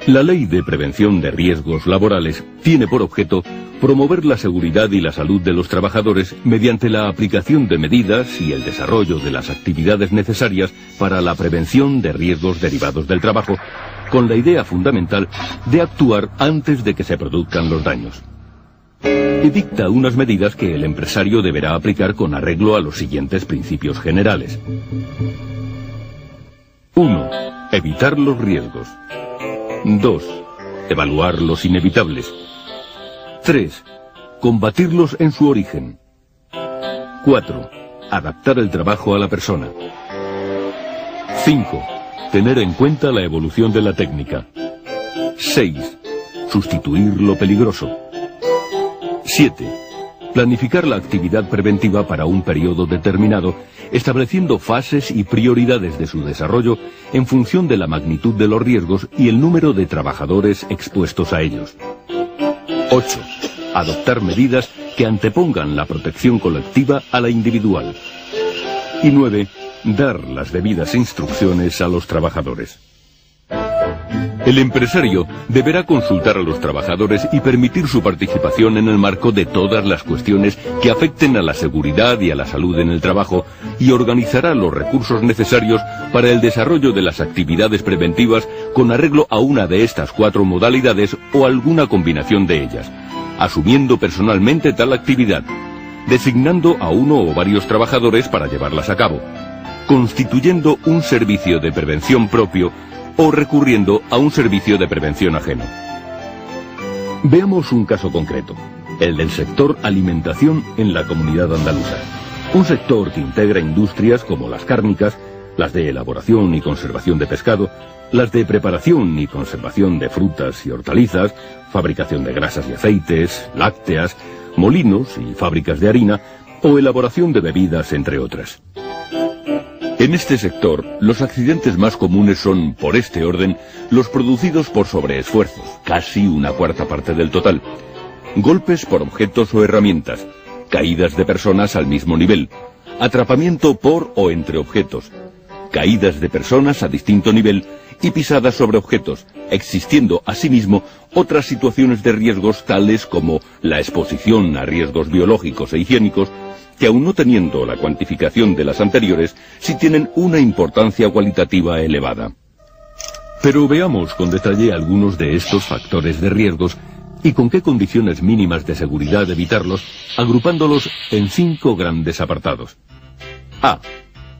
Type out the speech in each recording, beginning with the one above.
La Ley de Prevención de Riesgos Laborales tiene por objeto promover la seguridad y la salud de los trabajadores mediante la aplicación de medidas y el desarrollo de las actividades necesarias para la prevención de riesgos derivados del trabajo, con la idea fundamental de actuar antes de que se produzcan los daños. Y dicta unas medidas que el empresario deberá aplicar con arreglo a los siguientes principios generales. 1. Evitar los riesgos. 2. Evaluar los inevitables. 3. Combatirlos en su origen. 4. Adaptar el trabajo a la persona. 5. Tener en cuenta la evolución de la técnica. 6. Sustituir lo peligroso. 7. Planificar la actividad preventiva para un periodo determinado, estableciendo fases y prioridades de su desarrollo en función de la magnitud de los riesgos y el número de trabajadores expuestos a ellos. 8. Adoptar medidas que antepongan la protección colectiva a la individual. Y 9. Dar las debidas instrucciones a los trabajadores. El empresario deberá consultar a los trabajadores y permitir su participación en el marco de todas las cuestiones que afecten a la seguridad y a la salud en el trabajo y organizará los recursos necesarios para el desarrollo de las actividades preventivas con arreglo a una de estas 4 modalidades o alguna combinación de ellas, asumiendo personalmente tal actividad, designando a uno o varios trabajadores para llevarlas a cabo, constituyendo un servicio de prevención propio o recurriendo a un servicio de prevención ajeno. Veamos un caso concreto, el del sector alimentación en la comunidad andaluza. Un sector que integra industrias como las cárnicas, las de elaboración y conservación de pescado, las de preparación y conservación de frutas y hortalizas, fabricación de grasas y aceites, lácteas, molinos y fábricas de harina, o elaboración de bebidas, entre otras. En este sector, los accidentes más comunes son, por este orden, los producidos por sobreesfuerzos, casi una cuarta parte del total, golpes por objetos o herramientas, caídas de personas al mismo nivel, atrapamiento por o entre objetos, caídas de personas a distinto nivel y pisadas sobre objetos, existiendo asimismo otras situaciones de riesgos tales como la exposición a riesgos biológicos e higiénicos, que aun no teniendo la cuantificación de las anteriores, sí tienen una importancia cualitativa elevada. Pero veamos con detalle algunos de estos factores de riesgos y con qué condiciones mínimas de seguridad evitarlos, agrupándolos en 5 grandes apartados. A.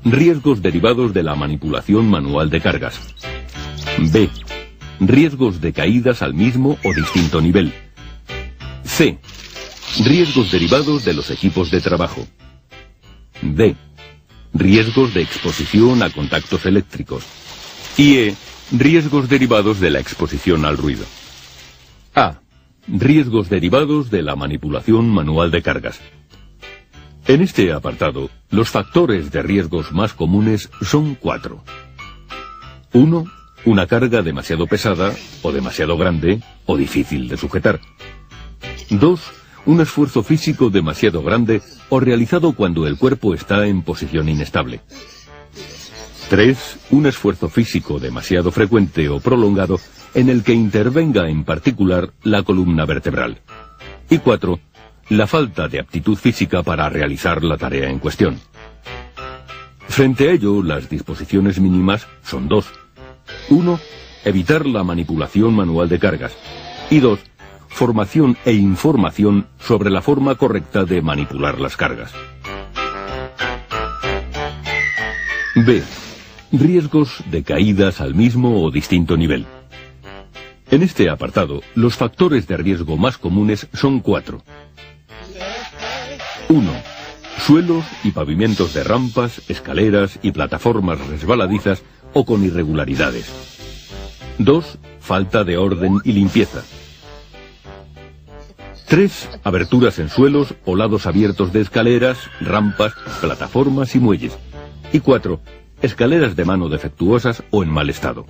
Riesgos derivados de la manipulación manual de cargas. B. Riesgos de caídas al mismo o distinto nivel. C. Riesgos derivados de los equipos de trabajo. D. Riesgos de exposición a contactos eléctricos. Y E. Riesgos derivados de la exposición al ruido. A. Riesgos derivados de la manipulación manual de cargas. En este apartado, los factores de riesgos más comunes son 4. 1. Una carga demasiado pesada, o demasiado grande, o difícil de sujetar. 2. Un esfuerzo físico demasiado grande o realizado cuando el cuerpo está en posición inestable. 3. Un esfuerzo físico demasiado frecuente o prolongado en el que intervenga en particular la columna vertebral. Y 4. La falta de aptitud física para realizar la tarea en cuestión. Frente a ello, las disposiciones mínimas son 2. 1. Evitar la manipulación manual de cargas. Y 2. Formación e información sobre la forma correcta de manipular las cargas. B. Riesgos de caídas al mismo o distinto nivel. En este apartado, los factores de riesgo más comunes son 4. 1. Suelos y pavimentos de rampas, escaleras y plataformas resbaladizas o con irregularidades. 2. Falta de orden y limpieza. 3. Aberturas en suelos o lados abiertos de escaleras, rampas, plataformas y muelles. Y 4. Escaleras de mano defectuosas o en mal estado.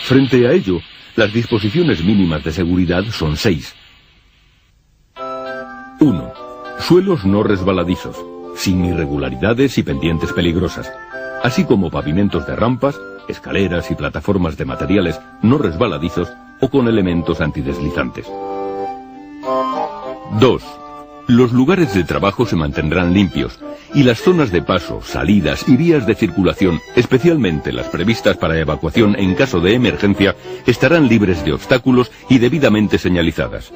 Frente a ello, las disposiciones mínimas de seguridad son 6. 1. Suelos no resbaladizos, sin irregularidades y pendientes peligrosas, así como pavimentos de rampas, escaleras y plataformas de materiales no resbaladizos o con elementos antideslizantes. 2. Los lugares de trabajo se mantendrán limpios y las zonas de paso, salidas y vías de circulación, especialmente las previstas para evacuación en caso de emergencia, estarán libres de obstáculos y debidamente señalizadas.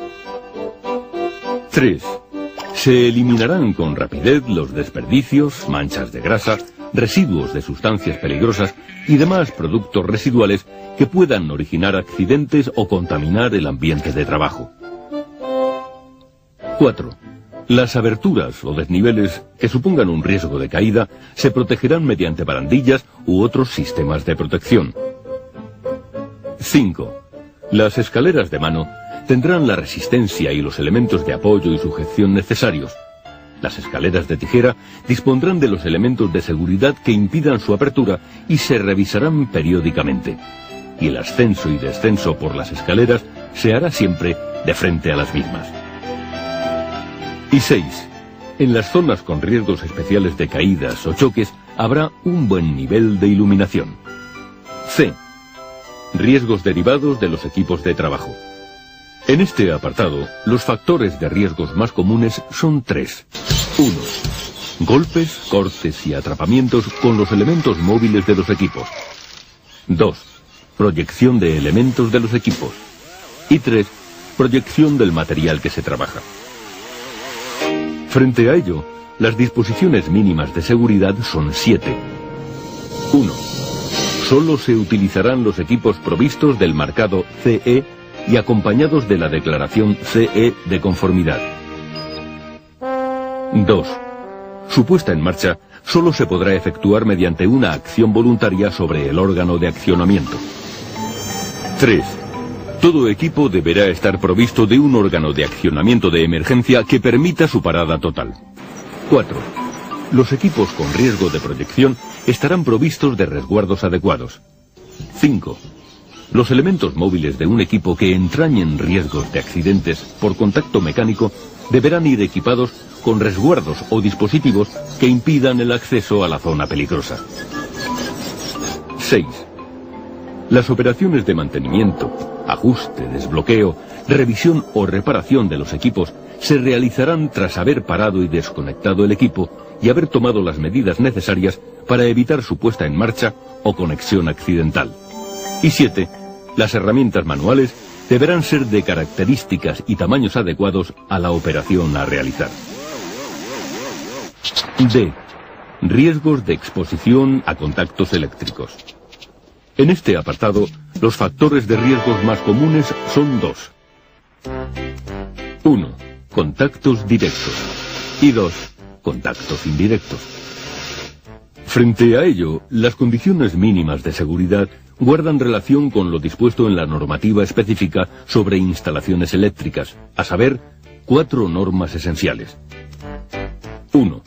3. Se eliminarán con rapidez los desperdicios, manchas de grasa, residuos de sustancias peligrosas y demás productos residuales que puedan originar accidentes o contaminar el ambiente de trabajo. 4. Las aberturas o desniveles que supongan un riesgo de caída se protegerán mediante barandillas u otros sistemas de protección. 5. Las escaleras de mano tendrán la resistencia y los elementos de apoyo y sujeción necesarios. Las escaleras de tijera dispondrán de los elementos de seguridad que impidan su apertura y se revisarán periódicamente. Y el ascenso y descenso por las escaleras se hará siempre de frente a las mismas. Y 6. En las zonas con riesgos especiales de caídas o choques habrá un buen nivel de iluminación. C. Riesgos derivados de los equipos de trabajo. En este apartado, los factores de riesgos más comunes son 3. 1. Golpes, cortes y atrapamientos con los elementos móviles de los equipos. 2. Proyección de elementos de los equipos. Y 3. Proyección del material que se trabaja. Frente a ello, las disposiciones mínimas de seguridad son 7. 1. Solo se utilizarán los equipos provistos del marcado CE y acompañados de la declaración CE de conformidad. 2. Su puesta en marcha solo se podrá efectuar mediante una acción voluntaria sobre el órgano de accionamiento. 3. Todo equipo deberá estar provisto de un órgano de accionamiento de emergencia que permita su parada total. 4. Los equipos con riesgo de proyección estarán provistos de resguardos adecuados. 5. Los elementos móviles de un equipo que entrañen riesgos de accidentes por contacto mecánico deberán ir equipados con resguardos o dispositivos que impidan el acceso a la zona peligrosa. 6. Las operaciones de mantenimiento, ajuste, desbloqueo, revisión o reparación de los equipos se realizarán tras haber parado y desconectado el equipo y haber tomado las medidas necesarias para evitar su puesta en marcha o conexión accidental. Y 7. Las herramientas manuales deberán ser de características y tamaños adecuados a la operación a realizar. D. Riesgos de exposición a contactos eléctricos. En este apartado, los factores de riesgos más comunes son 2. 1. Contactos directos. Y 2. Contactos indirectos. Frente a ello, las condiciones mínimas de seguridad guardan relación con lo dispuesto en la normativa específica sobre instalaciones eléctricas, a saber, 4 normas esenciales. 1.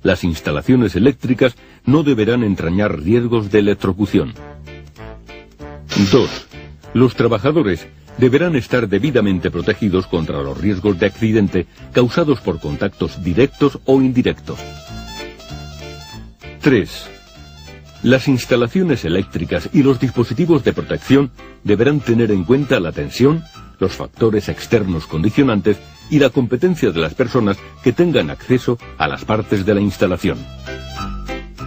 Las instalaciones eléctricas no deberán entrañar riesgos de electrocución. 2. Los trabajadores deberán estar debidamente protegidos contra los riesgos de accidente causados por contactos directos o indirectos. 3. Las instalaciones eléctricas y los dispositivos de protección deberán tener en cuenta la tensión, los factores externos condicionantes y la competencia de las personas que tengan acceso a las partes de la instalación.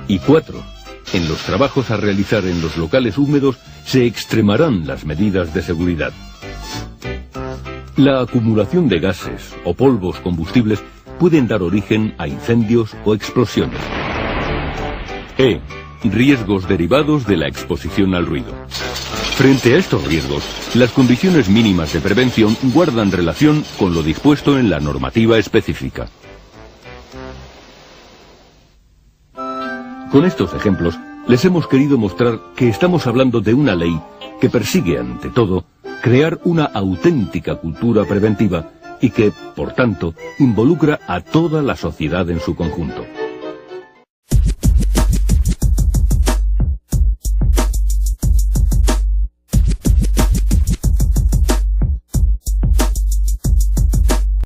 Y 4. En los trabajos a realizar en los locales húmedos se extremarán las medidas de seguridad. La acumulación de gases o polvos combustibles pueden dar origen a incendios o explosiones. E. Riesgos derivados de la exposición al ruido. Frente a estos riesgos, las condiciones mínimas de prevención guardan relación con lo dispuesto en la normativa específica. Con estos ejemplos, les hemos querido mostrar que estamos hablando de una ley que persigue, ante todo, crear una auténtica cultura preventiva y que, por tanto, involucra a toda la sociedad en su conjunto.